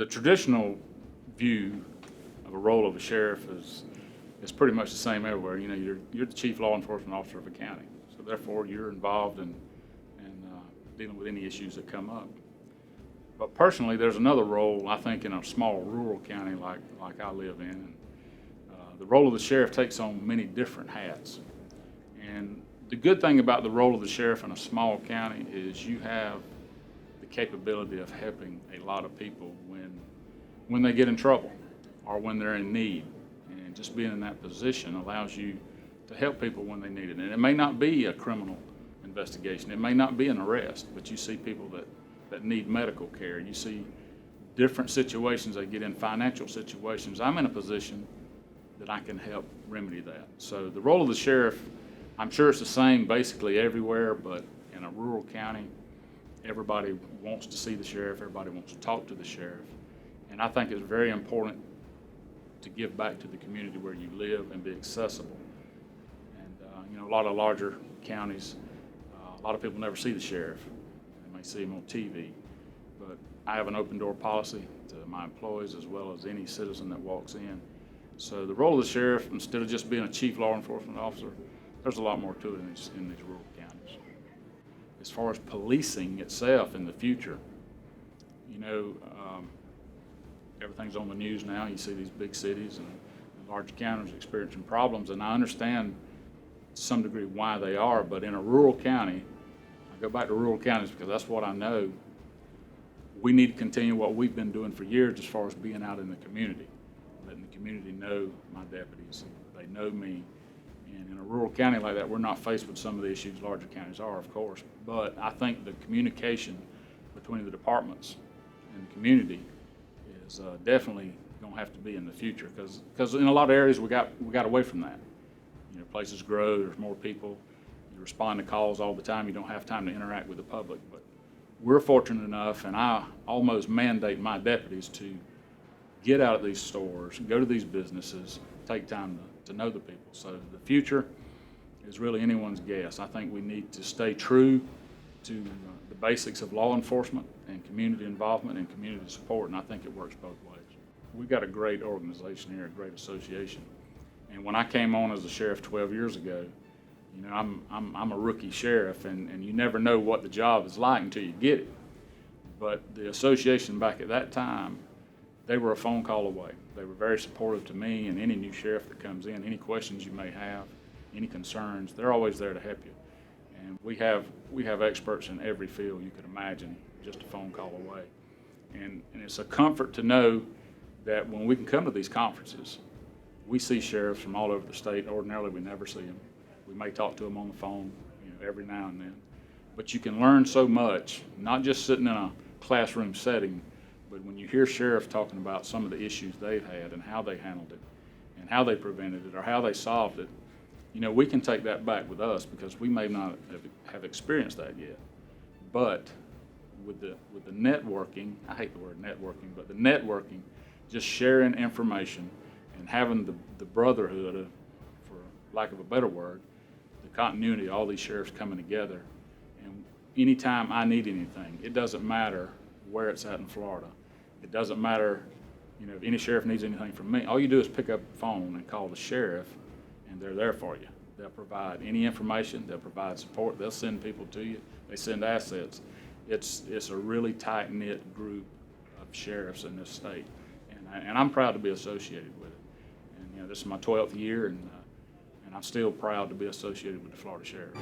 the traditional view of a role of a sheriff is pretty much the same everywhere. You know, you're the chief law enforcement officer of a county, so therefore you're involved in dealing with any issues that come up. But personally, there's another role, I think, in a small rural county like I live in. And, the role of the sheriff takes on many different hats. And the good thing about the role of the sheriff in a small county is you have the capability of helping a lot of people when they get in trouble or when they're in need. And just being in that position allows you to help people when they need it. And it may not be a criminal investigation. It may not be an arrest, but you see people that need medical care. You see different situations. They get in financial situations. I'm in a position that I can help remedy that. So the role of the sheriff, I'm sure it's the same basically everywhere, but in a rural county, everybody wants to see the sheriff. Everybody wants to talk to the sheriff. And I think it's very important to give back to the community where you live and be accessible. And you know, a lot of larger counties, a lot of people never see the sheriff. They may see him on TV. But I have an open door policy to my employees as well as any citizen that walks in. So the role of the sheriff, instead of just being a chief law enforcement officer, there's a lot more to it in these rural counties. As far as policing itself in the future, you know, everything's on the news now. You see these big cities and large counties experiencing problems, and I understand to some degree why they are, but in a rural county, I go back to rural counties because that's what I know, we need to continue what we've been doing for years as far as being out in the community, letting the community know my deputies. They know me. And in a rural county like that, we're not faced with some of the issues larger counties are, of course, but I think the communication between the departments and the community is definitely going to have to be in the future, because in a lot of areas we got away from that. You know, places grow, there's more people, you respond to calls all the time, you don't have time to interact with the public. But we're fortunate enough, and I almost mandate my deputies to get out of these stores, go to these businesses, take time to know the people. So the future is really anyone's guess. I think we need to stay true to the basics of law enforcement and community involvement and community support, and I think it works both ways. We've got a great organization here, a great association. And when I came on as a sheriff 12 years ago, you know, I'm a rookie sheriff, and you never know what the job is like until you get it. But the association back at that time, they were a phone call away. They were very supportive to me and any new sheriff that comes in. Any questions you may have, any concerns, they're always there to help you. And we have experts in every field you could imagine, just a phone call away. And it's a comfort to know that when we can come to these conferences, we see sheriffs from all over the state. Ordinarily, we never see them. We may talk to them on the phone, you know, every now and then. But you can learn so much, not just sitting in a classroom setting, but when you hear sheriffs talking about some of the issues they've had and how they handled it and how they prevented it or how they solved it, you know, we can take that back with us because we may not have experienced that yet. But with the networking, I hate the word networking, but the networking, just sharing information and having the brotherhood, for lack of a better word, the continuity of all these sheriffs coming together. And anytime I need anything, it doesn't matter where it's at in Florida. It doesn't matter, you know, if any sheriff needs anything from me, all you do is pick up the phone and call the sheriff, and they're there for you. They'll provide any information, they'll provide support, they'll send people to you, they send assets. It's a really tight-knit group of sheriffs in this state, and I'm proud to be associated with it. And you know, this is my 12th year, and I'm still proud to be associated with the Florida Sheriffs.